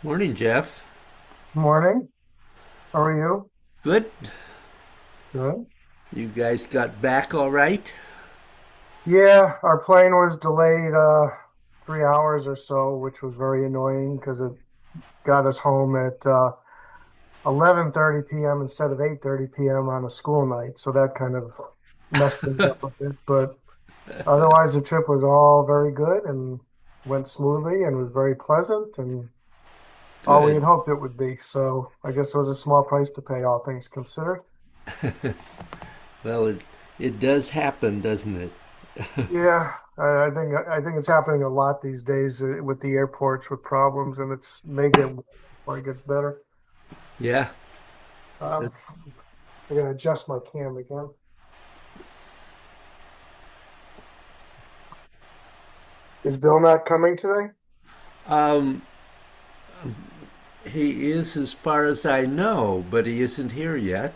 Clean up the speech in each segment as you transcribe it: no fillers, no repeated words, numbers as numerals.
Morning, Jeff. Morning. How are you? Good. Good. You guys got back all right? Yeah, our plane was delayed 3 hours or so, which was very annoying because it got us home at 11:30 p.m. instead of 8:30 p.m. on a school night. So that kind of messed things up a bit. But otherwise, the trip was all very good and went smoothly and was very pleasant and all we Good. had hoped it would be. So I guess it was a small price to pay, all things considered. Well, it does happen, doesn't it? Yeah, I think it's happening a lot these days with the airports with problems, and it's may get worse before it gets better. Yeah. Um, I gotta adjust my cam again. Is Bill not coming today? Um, he is, as far as I know, but he isn't here yet.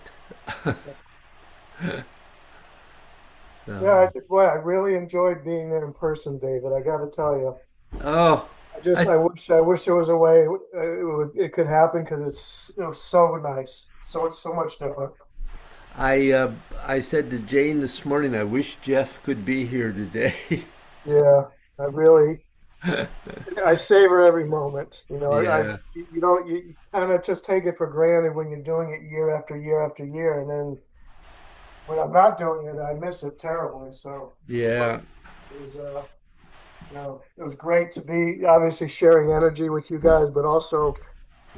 Yeah, So, boy, I really enjoyed being there in person, David. I got to tell you, oh, I I wish there was a way it could happen because it was so nice, so much different. I uh, I said to Jane this morning, I wish Jeff could be here today. Yeah, I really, I savor every moment. Yeah, You kind of just take it for granted when you're doing it year after year after year, and then when I'm not doing it, I miss it terribly. So, but yeah, it was, it was great to be obviously sharing energy with you guys, but also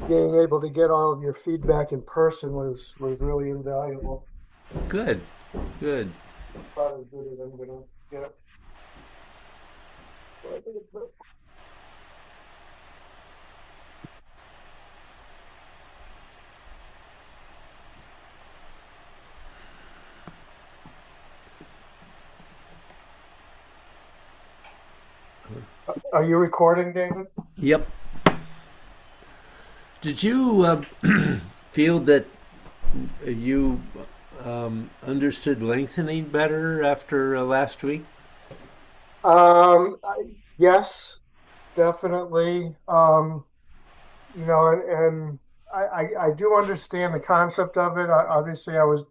being able to get all of your feedback in person was really invaluable. good, good. Probably as good as I'm gonna get. But I think it's, are you recording, David? Yep. Did you feel that you understood lengthening better after last week? Yes, definitely. And I do understand the concept of it. Obviously, I was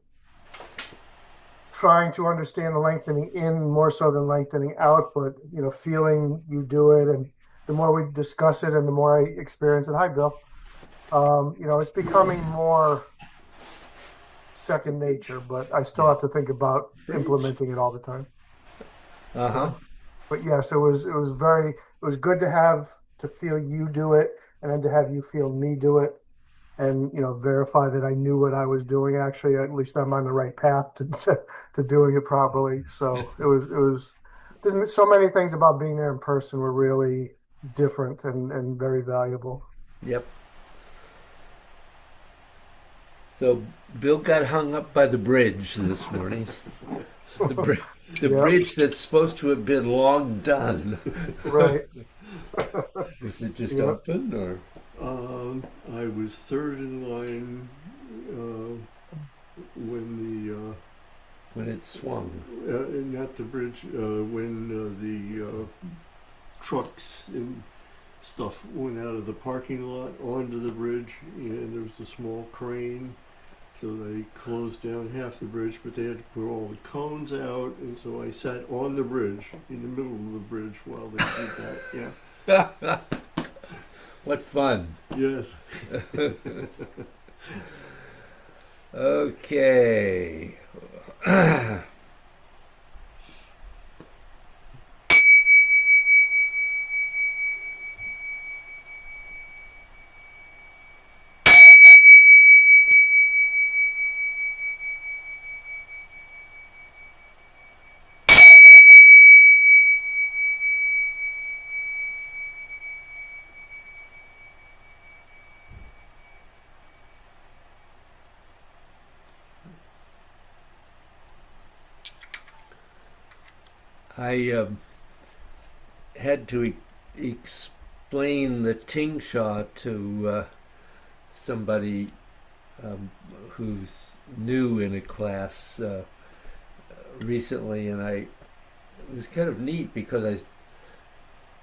trying to understand the lengthening in more so than lengthening out, but feeling you do it, and the more we discuss it, and the more I experience it. Hi, Bill. It's becoming more second nature, but I still Yeah. have to think about implementing it all the time. Uh huh. So, but yes, it was good to have to feel you do it, and then to have you feel me do it, and verify that I knew what I was doing. Actually, at least I'm on the right path to doing it properly. So there's so many things about being there in person were really different and very valuable. Yep. So Bill got hung up by the bridge this morning. The br- the Yep, bridge that's supposed to have been long done. right. Is it just Yep. open or I was third in line when when it swung? not the bridge, when the trucks and stuff went out of the parking lot onto the bridge, and there was a small crane. So they closed down half the bridge, but they had to put all the cones out, and so I sat on the bridge, in the middle of the bridge, while they did that. Yeah. What fun. Yes. Okay. I had to explain the Ting Shaw to somebody who's new in a class recently, and it was kind of neat because I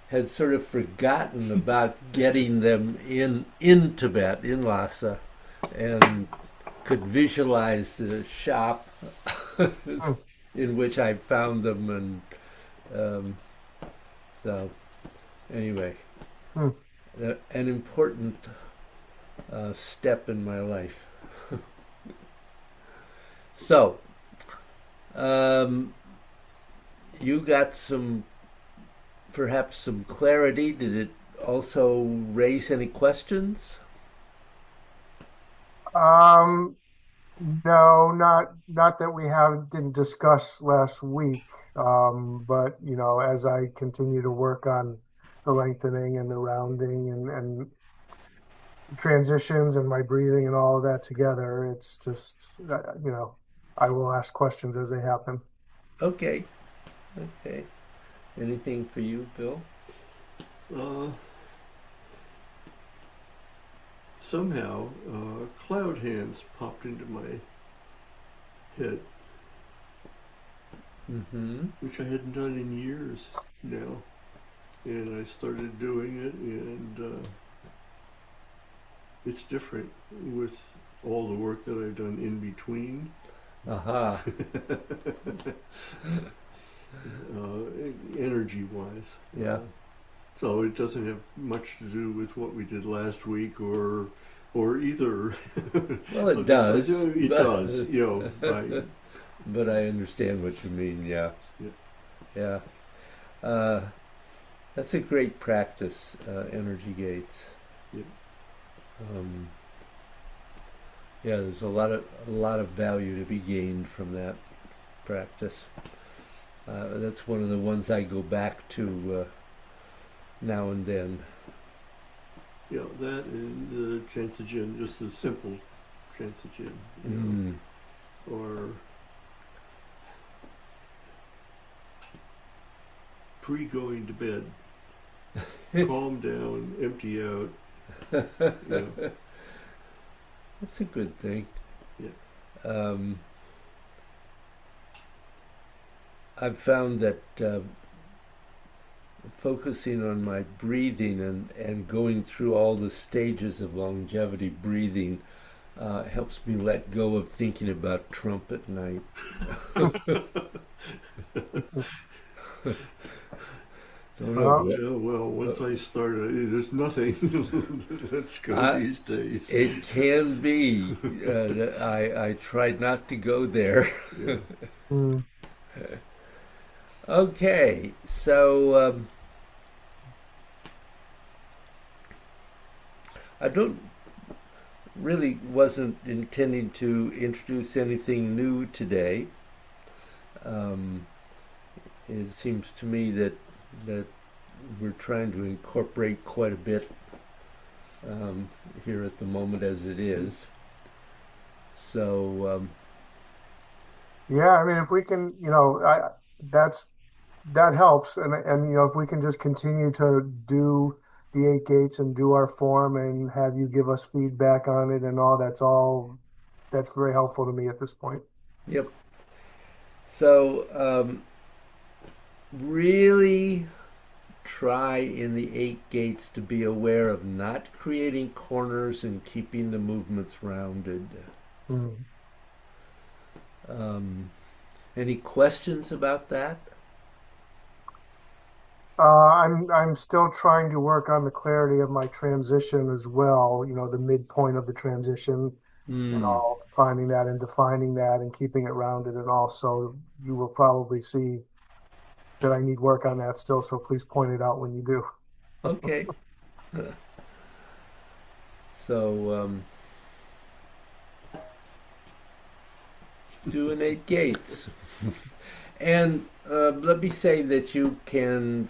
had sort of forgotten about getting them in Tibet, in Lhasa, and could visualize the shop Hmm, in which I found them, and so anyway, hmm. an important step in my life. So, um, you got perhaps some clarity. Did it also raise any questions? Um, no, not that we have didn't discuss last week. But as I continue to work on the lengthening and the rounding and transitions and my breathing and all of that together, it's just I will ask questions as they happen. Okay, okay. Anything for you, Bill? Uh, somehow cloud hands popped into my head, Mm-hmm. which I hadn't done in years now. And I started doing it, and it's different with all the work that I've done in between. Aha. Energy-wise. Yeah. So it doesn't have much to do with what we did last week or either. Well, it does. It does, But I understand what you mean. Yeah. Yeah. Yeah. That's a great practice, energy gates. Yeah. Yeah, there's a lot of value to be gained from that practice. That's one of the ones I go back to now and then. Yeah, that and the Chansagen, just a simple Chansagen, or pre-going to bed, calm down, empty out. That's a good thing. Yeah. I've found that focusing on my breathing and going through all the stages of longevity breathing helps me let go of thinking about Trump at night. Don't know. Yeah, well, once I start, there's nothing that's good these days. It can be. I tried not to go there. Yeah. Okay, so I wasn't intending to introduce anything new today. It seems to me that we're trying to incorporate quite a bit here at the moment as it is. So Yeah, I mean, if we can, that helps, and if we can just continue to do the 8 gates and do our form and have you give us feedback on it and that's very helpful to me at this point. yep. So really try in the 8 gates to be aware of not creating corners and keeping the movements rounded. Any questions about that? I'm still trying to work on the clarity of my transition as well, the midpoint of the transition and all, finding that and defining that and keeping it rounded, and also you will probably see that I need work on that still, so please point it out when you do. Okay. So doing 8 gates. And let me say that you can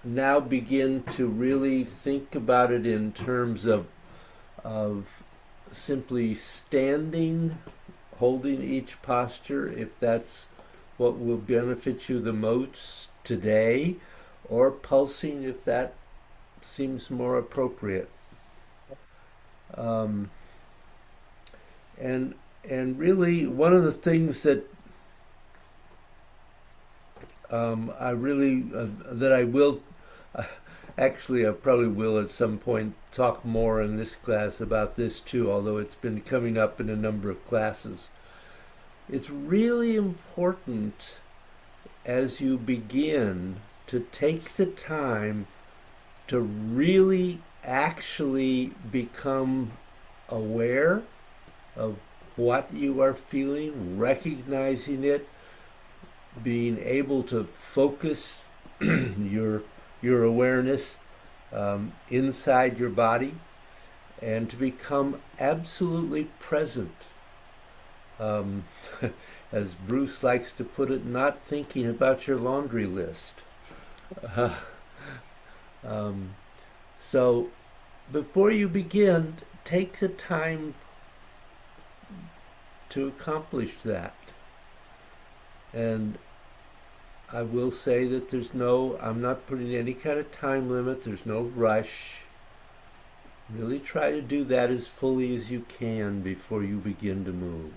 now begin to really think about it in terms of simply standing, holding each posture, if that's what will benefit you the most today, or pulsing if that seems more appropriate. And really, one of the things that that I will actually, I probably will at some point talk more in this class about this too, although it's been coming up in a number of classes. It's really important as you begin to take the time to really actually become aware of what you are feeling, recognizing it, being able to focus your awareness inside your body, and to become absolutely present. As Bruce likes to put it, not thinking about your laundry list. So before you begin, take the time to accomplish that. And I will say that I'm not putting any kind of time limit, there's no rush. Really try to do that as fully as you can before you begin to move.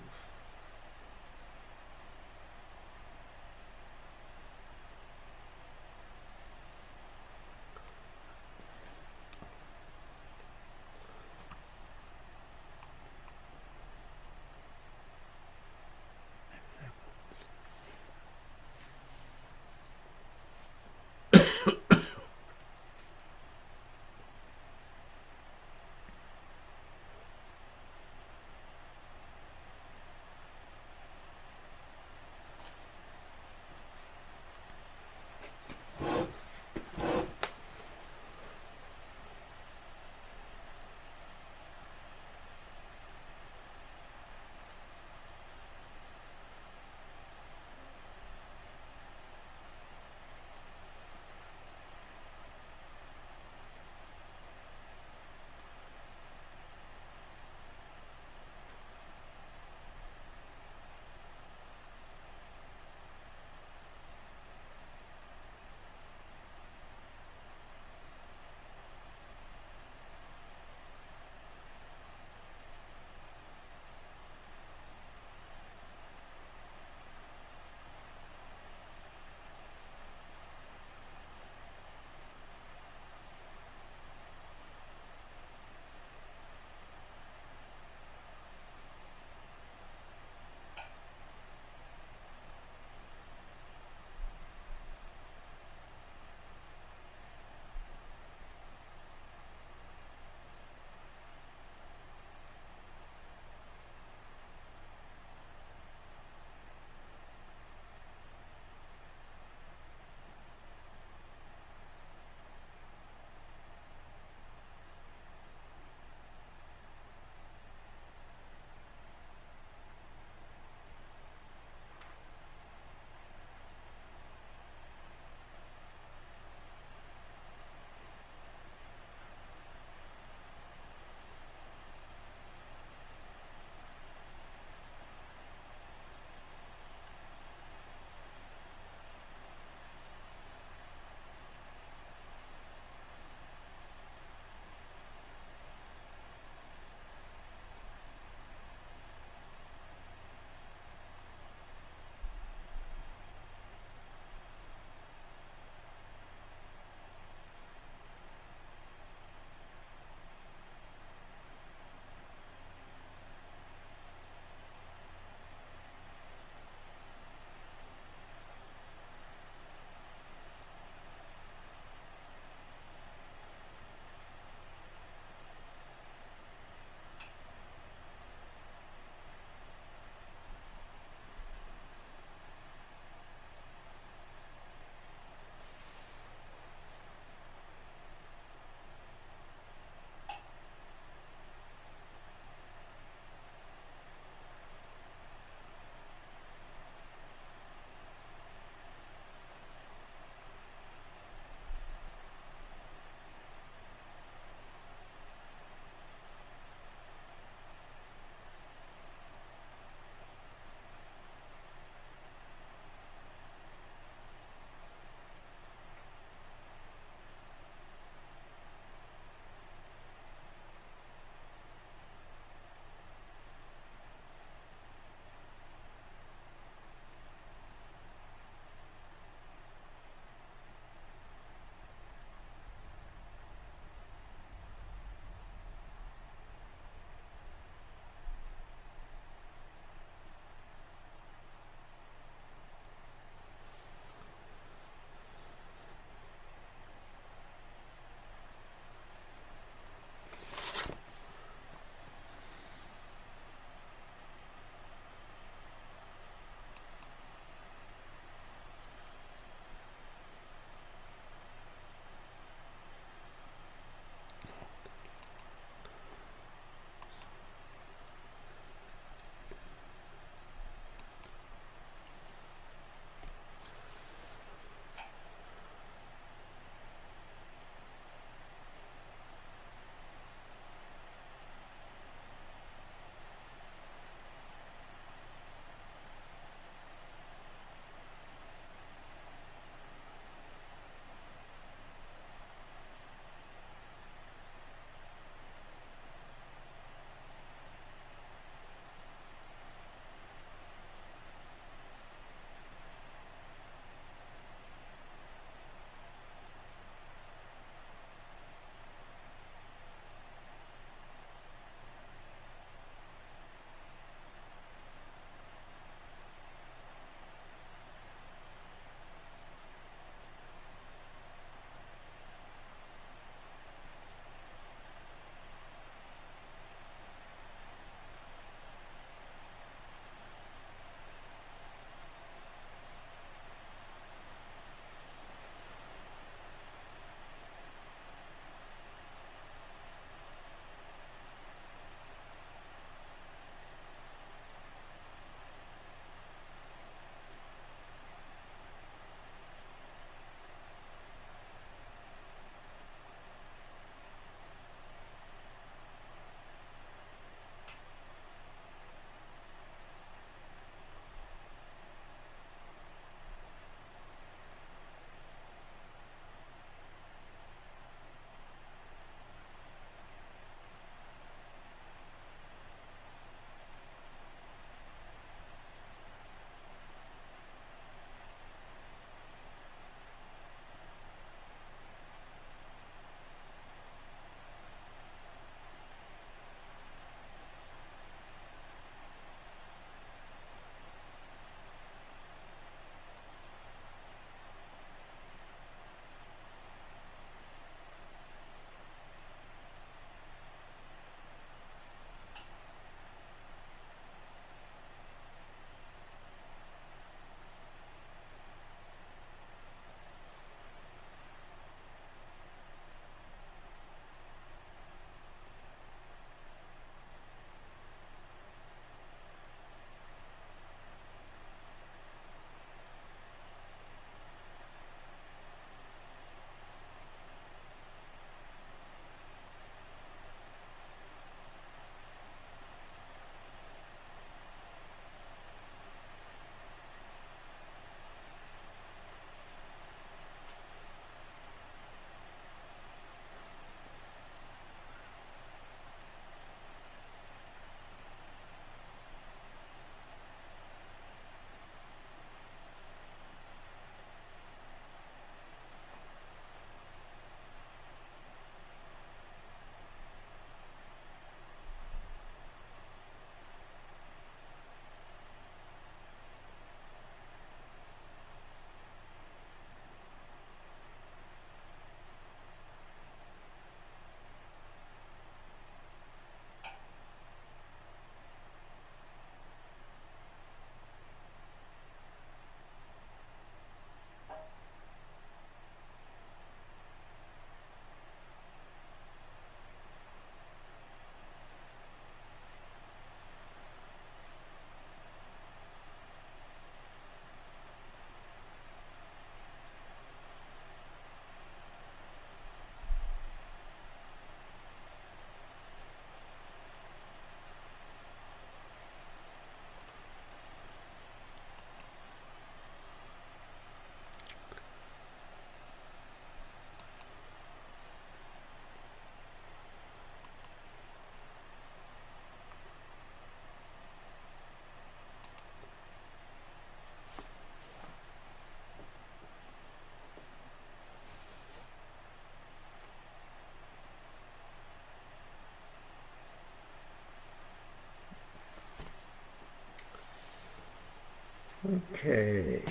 Okay.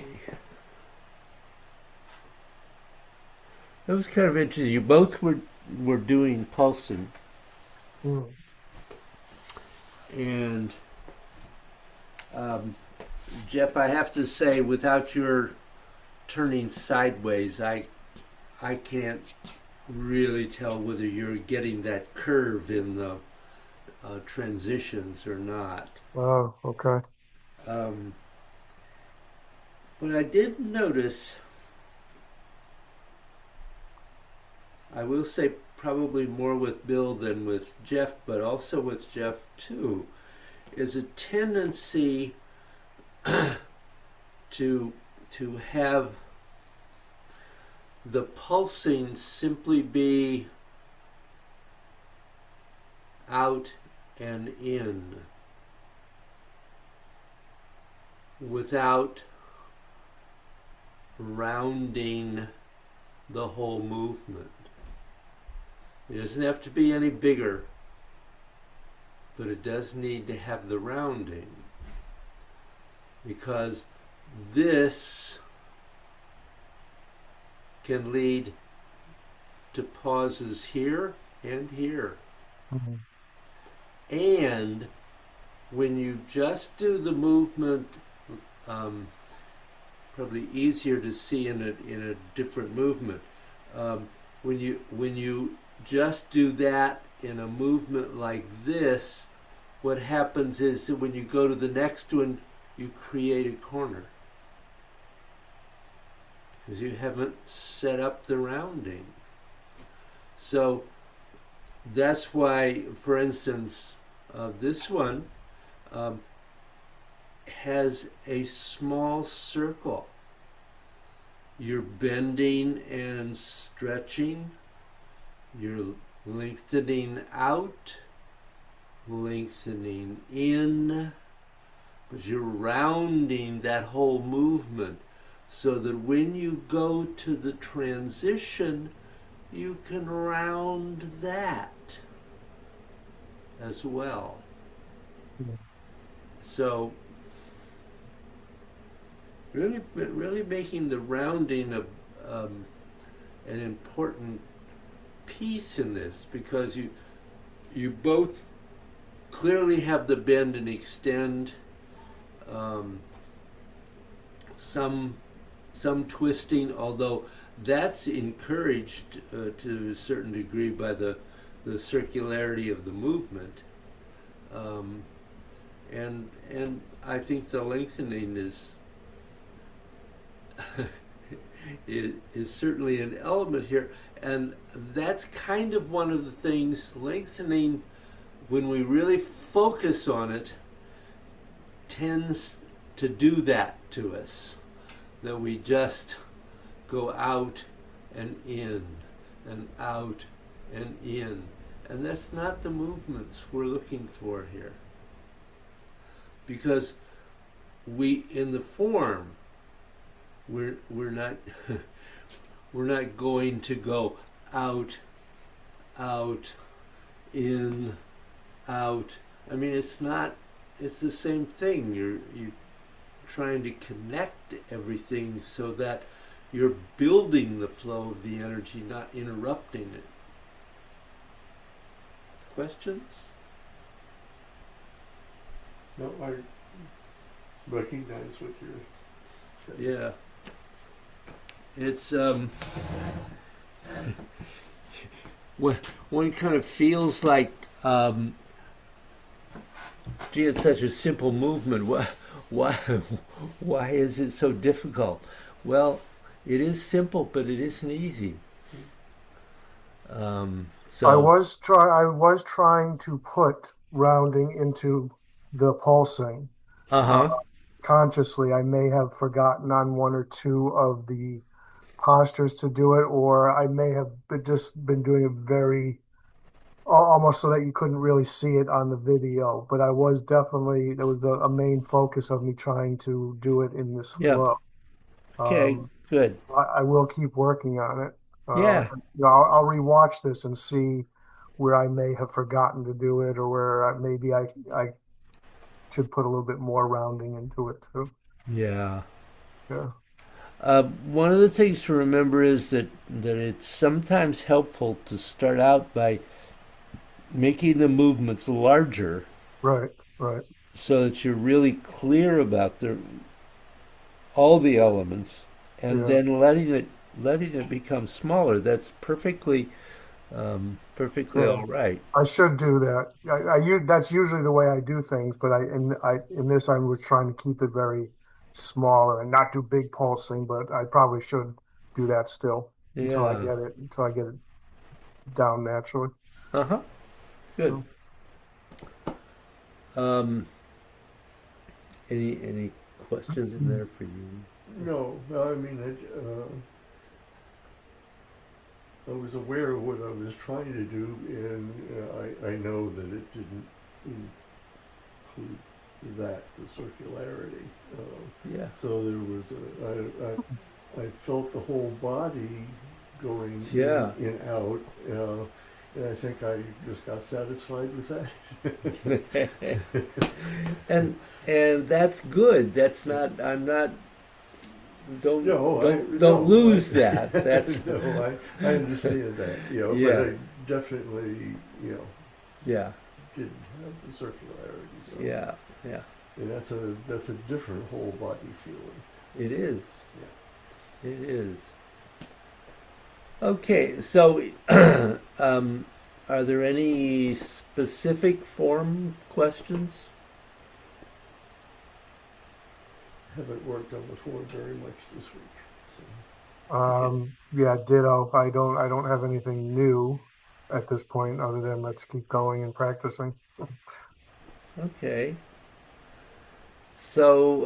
That was kind of interesting. You both were doing pulsing, Mm. and um, Jeff, I have to say, without your turning sideways, I can't really tell whether you're getting that curve in the transitions or not. Oh, okay. Um, but I did notice, I will say probably more with Bill than with Jeff, but also with Jeff too, is a tendency to have the pulsing simply be out and in without rounding the whole movement. It doesn't have to be any bigger, but it does need to have the rounding, because this can lead to pauses here and here. Mhm. And when you just do the movement, um, probably easier to see in a different movement. When you just do that in a movement like this, what happens is that when you go to the next one, you create a corner because you haven't set up the rounding. So that's why, for instance, this one um, has a small circle. You're bending and stretching, you're lengthening out, lengthening in, but you're rounding that whole movement so that when you go to the transition, you can round that as well. Mhm. So really making the rounding um, an important piece in this, because you both clearly have the bend and extend, um, some twisting, although that's encouraged to a certain degree by the circularity of the movement, um, and I think the lengthening is certainly an element here, and that's kind of one of the things. Lengthening, when we really focus on it, tends to do that to us, that we just go out and in and out and in, and that's not the movements we're looking for here, because we, in the form, we're not we're not going to go out, out, in, out. I mean, it's not. It's the same thing. You trying to connect everything so that you're building the flow of the energy, not interrupting it. Questions? No, I recognize what you're saying. Yeah. It's one kind of feels like, gee, it's such a simple movement. Why, why is it so difficult? Well, it is simple, but it isn't easy. So, I was trying to put rounding into the pulsing. uh Uh, huh. Consciously, I may have forgotten on one or two of the postures to do it, or I may have just been doing it very almost so that you couldn't really see it on the video. But I was definitely, there was a main focus of me trying to do it in this Yeah. flow. Okay. Um, Good. I will keep working on it. Yeah. I'll rewatch this and see where I may have forgotten to do it, or where maybe I should put a little bit more rounding into it too. Yeah. Yeah. One of the things to remember is that it's sometimes helpful to start out by making the movements larger Right. Right. so that you're really clear about all the elements, and Yeah. then letting it become smaller. That's perfectly Yeah. all right. I should do that. That's usually the way I do things, but in this I was trying to keep it very smaller and not do big pulsing, but I probably should do that still Yeah. until I get it down naturally. Uh huh. Good. So, Um, any questions in there for you? No, I mean, I was aware of what I was trying to do, and I know that it didn't include that, the circularity. Yeah. So there was I felt the whole body going Yeah. in out, and I think I just got satisfied with that. and and that's good. That's not. I'm not. No, Don't lose I, that. That's no, I understand that, but yeah. I definitely, Yeah. didn't have the circularity. So, Yeah. Yeah. and that's a different whole body feeling. It is. Yeah. It is. Okay. So, are there any specific form questions? Haven't worked on the Foem very much this week. Okay. yeah, ditto. I don't have anything new at this point other than let's keep going and practicing. Okay. So,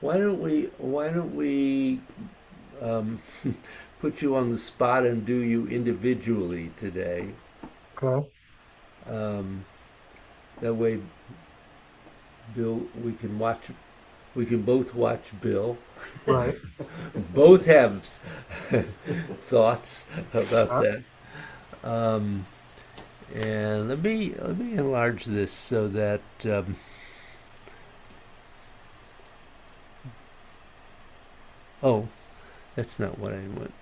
why don't we um, put you on the spot and do you individually today? Okay. Um, that way, Bill, we can both watch Bill, Right. both have thoughts about Uh, that. Um, and let me enlarge this so that oh, that's not what I want.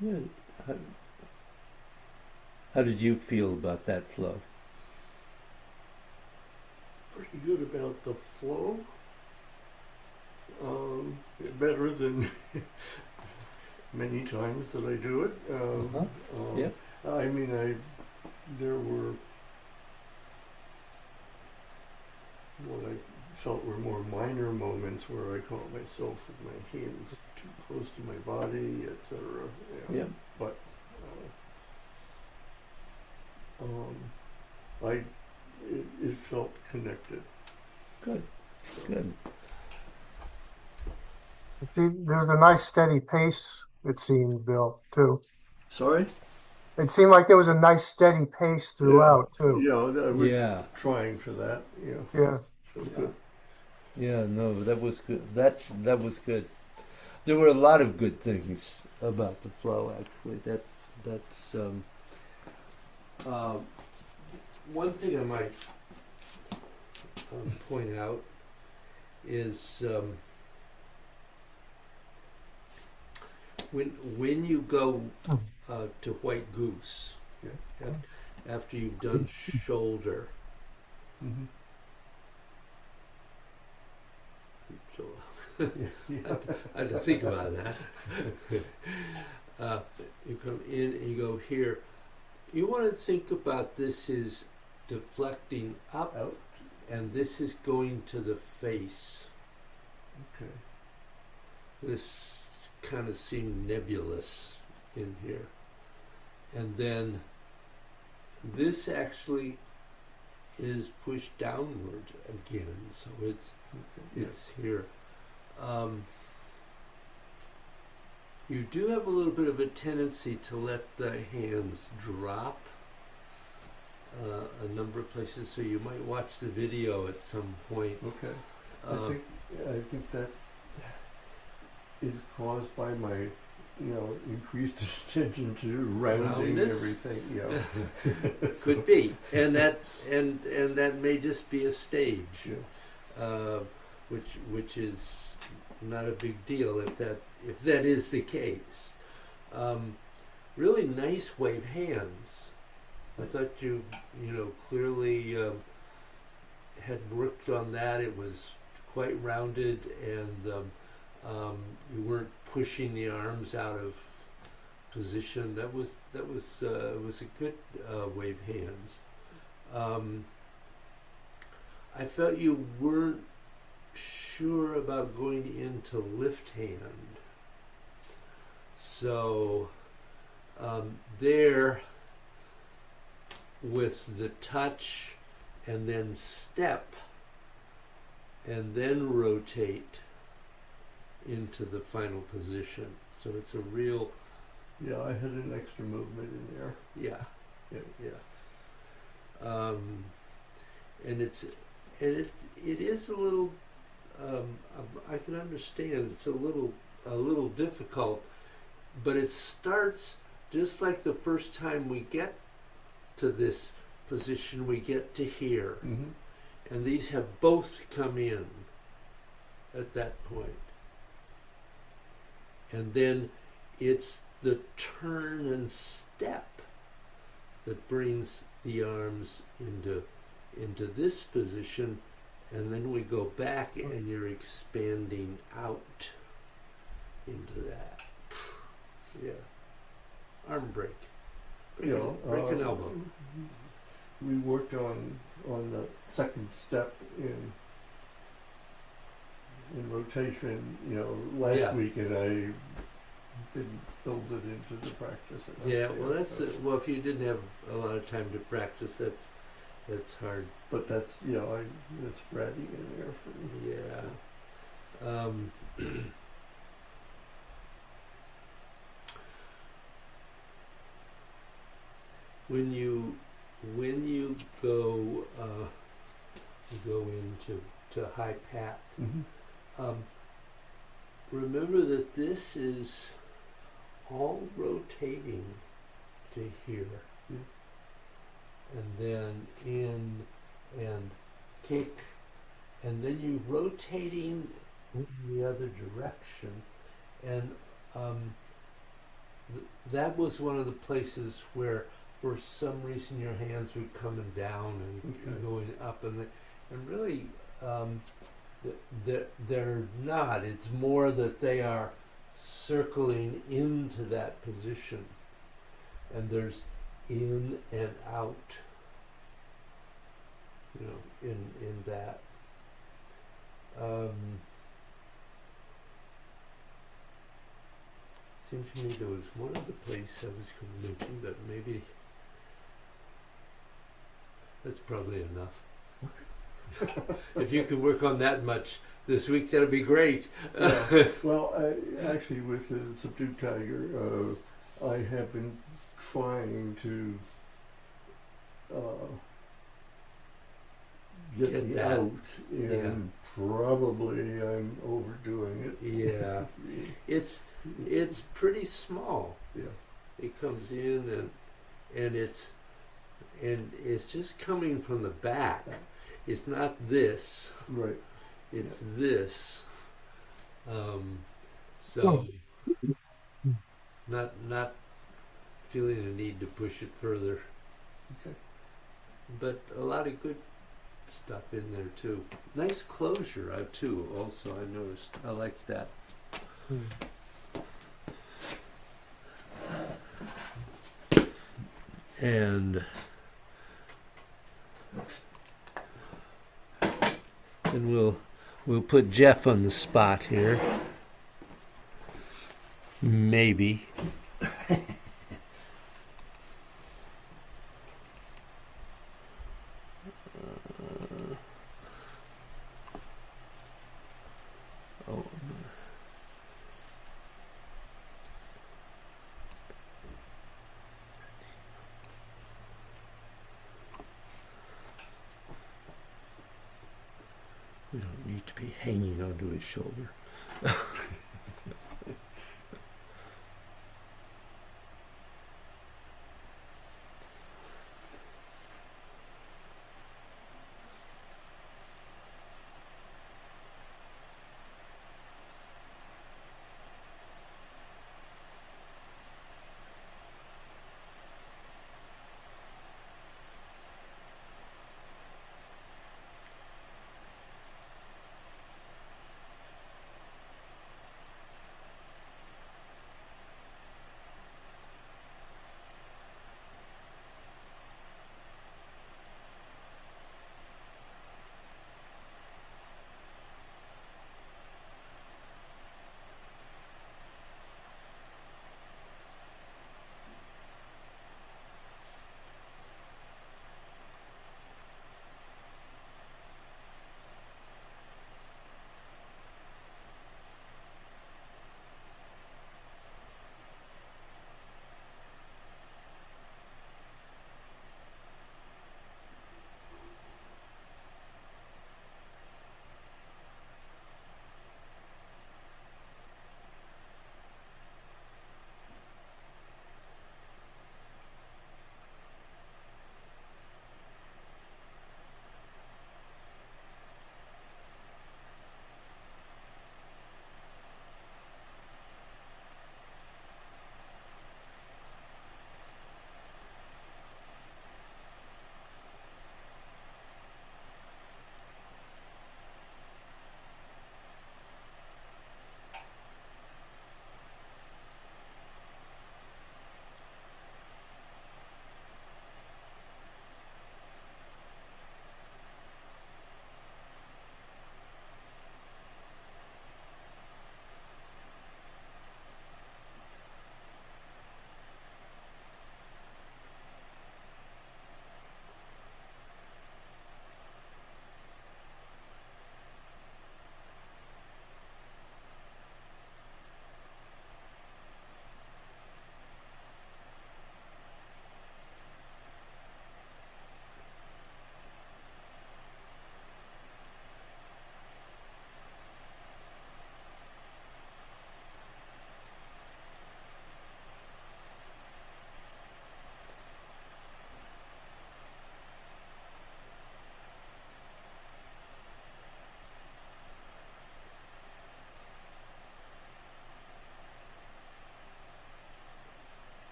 Yeah. How, how did you feel about that flow? Pretty good about the flow. Better than many times that I do it. Uh-huh. Yeah. I mean, there were what I felt were more minor moments where I caught myself with my hands too close to my body, etc. Yeah. But it felt connected. Good. Good. There's a nice steady pace, it seemed, Bill, too. Sorry? It seemed like there was a nice steady pace Yeah. throughout, too. Yeah, I was Yeah. trying for that. Yeah. Yeah. Felt Yeah. good. Yeah. No, that was good. That was good. There were a lot of good things about the flow. Actually, that's uh, one thing I might point out is when you go to White Goose Yeah. after you've done shoulder. Mm-hmm. So Yeah. I had to think about that. You come in and you go here. You want to think about this is deflecting up, Out. and this is going to the face. Okay. This kind of seemed nebulous in here. And then this actually is pushed downward again, so it's here. You do have a little bit of a tendency to let the hands drop a number of places, so you might watch the video at some point. Okay. I think that is caused by my, increased attention to rounding Roundness? everything. Yeah. Could be, and that may just be a stage, Yeah. which is not a big deal if that is the case. Really nice wave hands. I thought you clearly had worked on that. It was quite rounded, and you weren't pushing the arms out of position. That was a good wave hands. I felt you weren't sure about going into lift hand. So there, with the touch and then step and then rotate into the final position. So it's a real, Yeah, I had an extra movement in there. yeah, Yeah. yeah. And it is a little. I can understand it's a little difficult, but it starts just like the first time we get to this position, we get to here, Mm-hmm. and these have both come in at that point. And then it's the turn and step that brings the arms into this position, and then we go back and you're expanding out into that. Yeah. Arm break. Break an elbow. We worked on the second step in rotation, last Yeah. week, and I didn't build it into the practice enough. Yeah, well well, if you didn't have a lot of time to practice, that's hard. But that's that's ratty in there for me. Yeah. When you go into high pat, Mm-hmm. remember that this is all rotating to here, Yeah. and then in and kick, and then you rotating in the other direction, and that was one of the places where, for some reason, your hands would coming down and Okay. going up, and really, they're not. It's more that they are circling into that position, and there's in and out. You know, in that. Seems to me there was one other place I was going to mention, but maybe that's probably enough. If you could work on that much this week, that'd be great. Yeah. Well, actually, with the subdued tiger, I have been trying to get Get the that. out, and probably I'm overdoing it. Yeah, it's pretty small. Yeah. It comes in and it's just coming from the back. It's not this. Right. It's this. So not feeling the need to push it further. Okay. But a lot of good stuff in there too. Nice closure too. Also, I noticed. I like that. And we'll put Jeff on the spot here. Maybe. Oh. We don't need to be hanging onto his shoulder.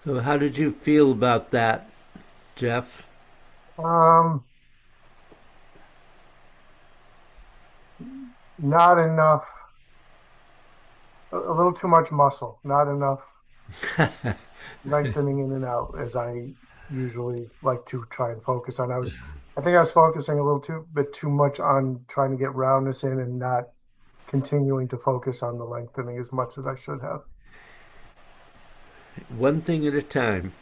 So, how did you feel about that, Jeff? Um, Not enough, a little too much muscle, not enough lengthening in and out as I usually like to try and focus on. I think I was focusing a little too bit too much on trying to get roundness in and not continuing to focus on the lengthening as much as I should have. One thing at a time.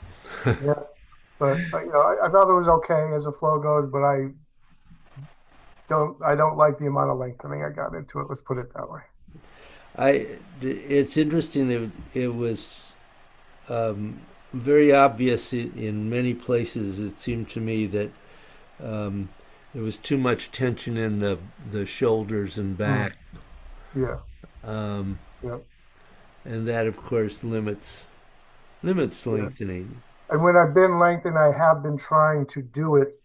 Yeah, but I thought it was okay as the flow goes, but I don't like the amount of lengthening I got into it. Let's put it that way. It's interesting. It was very obvious in many places. It seemed to me that um, there was too much tension in the shoulders and Mm, back, yeah, um, yeah, and that, of course, limits yeah. lengthening. And when I've been lengthened, I have been trying to do it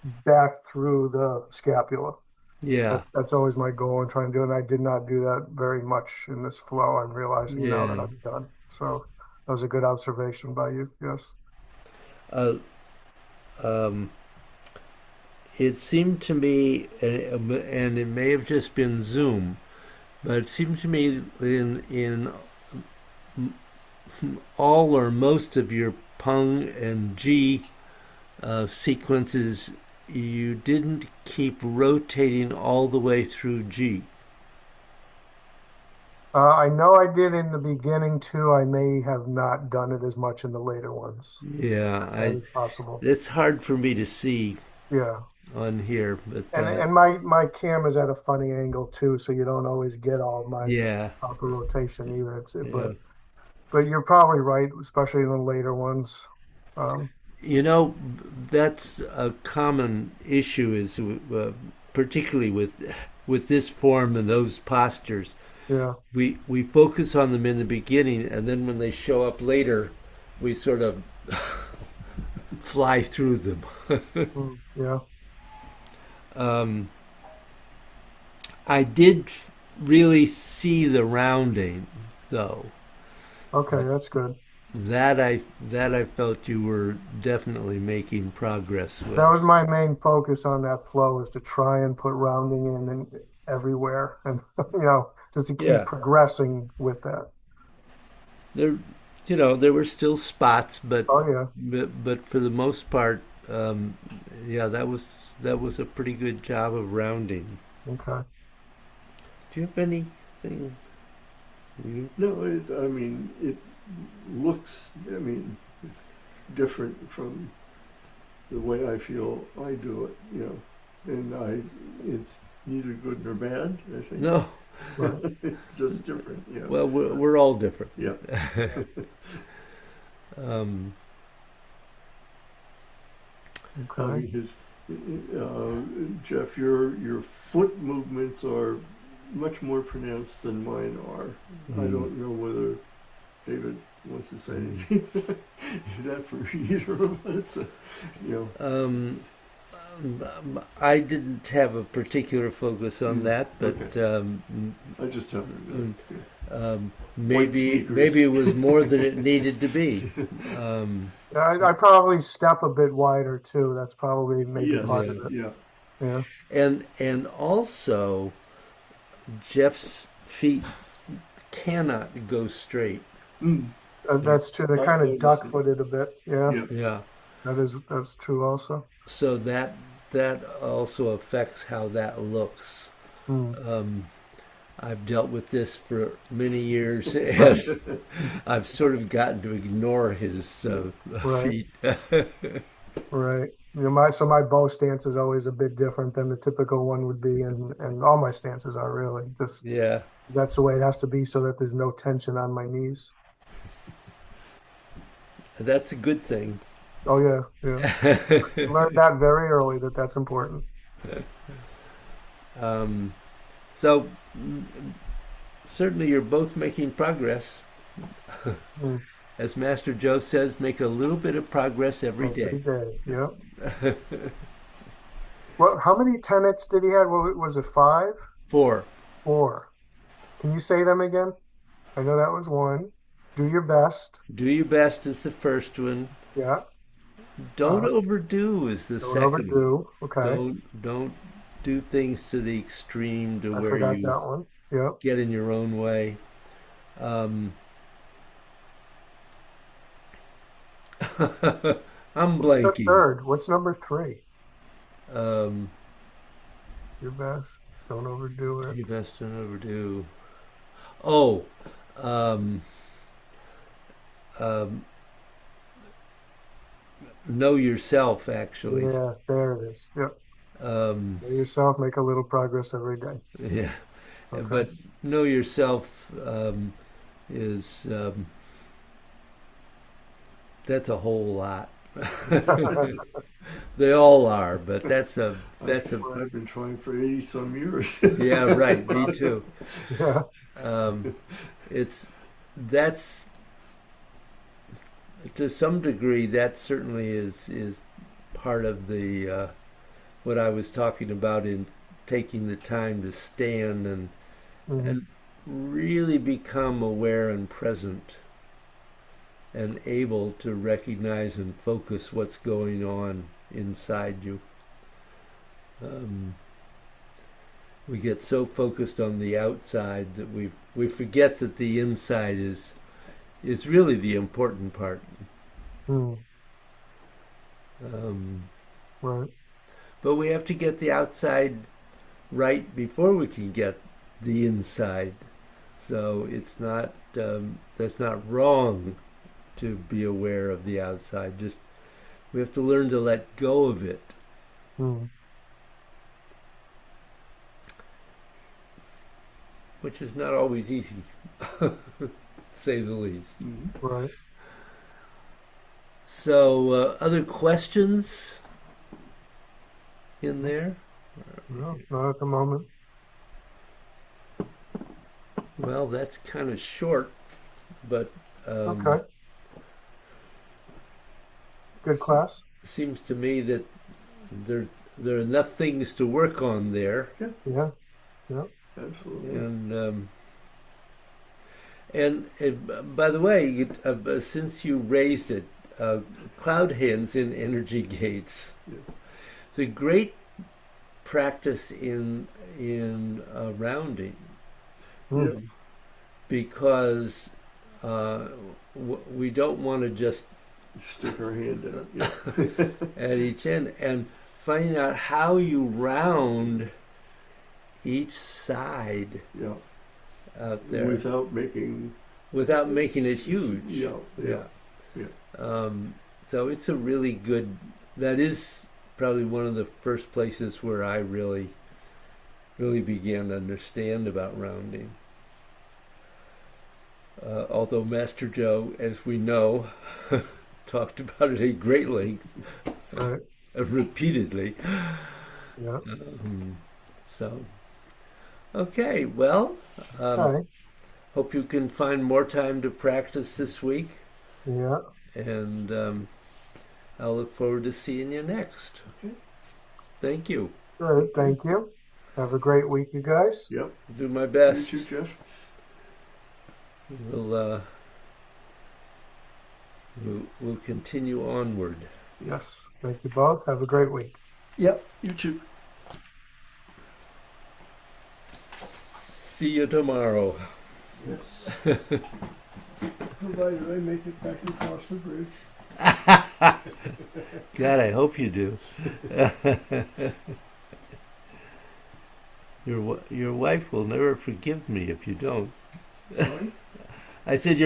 back through the scapula. Yeah, That's always my goal in trying to do it. And I did not do that very much in this flow. I'm realizing now that yeah. I've done. So that was a good observation by you. Yes. Uh, um, it seemed to me, and it may have just been Zoom, but it seemed to me in all or most of your Pung and G sequences, you didn't keep rotating all the way through G. I know I did in the beginning too. I may have not done it as much in the later ones. Yeah, That is possible. it's hard for me to see Yeah. on here, but And my camera's at a funny angle too, so you don't always get all my yeah, proper rotation either. yeah. But you're probably right, especially in the later ones. Um, You know, that's a common issue, is particularly with this form and those postures. yeah. We focus on them in the beginning, and then when they show up later, we sort of fly through them. Yeah. um, I did really see the rounding, though. Okay, that's good. That I felt you were definitely making progress That with. was my main focus on that flow is to try and put rounding in and everywhere and just to keep Yeah, progressing with that. there, there were still spots, but Oh yeah. but for the most part, um, yeah, that was a pretty good job of rounding. Okay. Do you have anything? You, No, I mean, it looks, I mean, different from the way I feel I do it, you know. And it's neither good nor bad, I think. no. Right. It's just different, you know. Well, we're all different. Yeah. Um, I Okay. mean, Jeff, your foot movements are much more pronounced than mine are. I mm, don't know whether David wants to say anything that for either of us. You um, I didn't have a particular focus on know. that, but Okay. I just happened mm, to. White maybe sneakers. it was more than it needed to be. Um, Yeah, I probably step a bit wider too. That's probably maybe Yes. part yeah, of it. Yeah. Yeah. and also Jeff's feet cannot go straight. Mm. Yeah. That's true. They're I kind of understand. duck-footed a bit. Yeah, Yeah. Yeah, that's true also. so that also affects how that looks. Hmm. Um, I've dealt with this for many years, and I've sort of gotten to ignore his Right, feet. right. You know, my bow stance is always a bit different than the typical one would be, and all my stances are really just Yeah, that's the way it has to be so that there's no tension on my knees. that's a good thing. Oh yeah, yeah. Learned that very early that that's important. um, so certainly you're both making progress. Hmm. As Master Joe says, make a little bit of progress every Every day. day. Yeah. Well, how many tenets did he have? Was it five? 4. Four. Can you say them again? I know that was one. Do your best. Do your best is the first one. Yeah. Don't Uh, overdo is the don't second one. overdo. Okay. Don't do things to the extreme to I where forgot you that one. Yep. get in your own way. Um, I'm What's the blanking. third? What's number three? Um, Your best. Don't overdo do it. your best, don't overdo. Oh, um, um, know yourself, actually. Yeah, there it is. Yep. Um, Know yourself, make a little progress every day. yeah, Okay. but know yourself is that's a whole lot. They all are, but that's a I've been trying for 80 some years. yeah, right. Me too. Yeah. Um, it's that's to some degree that certainly is part of the what I was talking about in taking the time to stand Hmm. and really become aware and present and able to recognize and focus what's going on inside you. Um, we get so focused on the outside that we forget that the inside is really the important part. Hmm. Um, Right. but we have to get the outside right before we can get the inside. So it's not that's not wrong to be aware of the outside. Just we have to learn to let go of it, Hmm. which is not always easy, to say the least. Mhm. Right. So, other questions in there? No, not at the moment. Well, that's kind of short, but Okay. Good class. seems to me that there there are enough things to work on there, Yeah, Yeah. Yeah. absolutely. and by the way, since you raised it, uh, cloud hens in energy gates, Yeah. the great practice in rounding Yeah. Hmm. because we don't want to just Stick our hand out. Yeah. at each end, and finding out how you round each side Yeah. out there Without making. without making it huge. Yeah. Yeah. So it's a really good. That is probably one of the first places where I really began to understand about rounding. Although Master Joe, as we know, talked about it at great length, Right. repeatedly. Yeah. So, okay, well, All right. hope you can find more time to practice this week, Yeah. and I'll look forward to seeing you next. Okay. Thank you. Great. Thank you. Have a great week, you guys. Yep. Do my You best. too, Jeff. We'll continue onward. Yes. Thank you both. Have a great week. Yep. You too. See you tomorrow. Yes. Provided I make it back across the bridge. God, I hope you do. Your wife will never forgive me if you don't. Sorry? I said your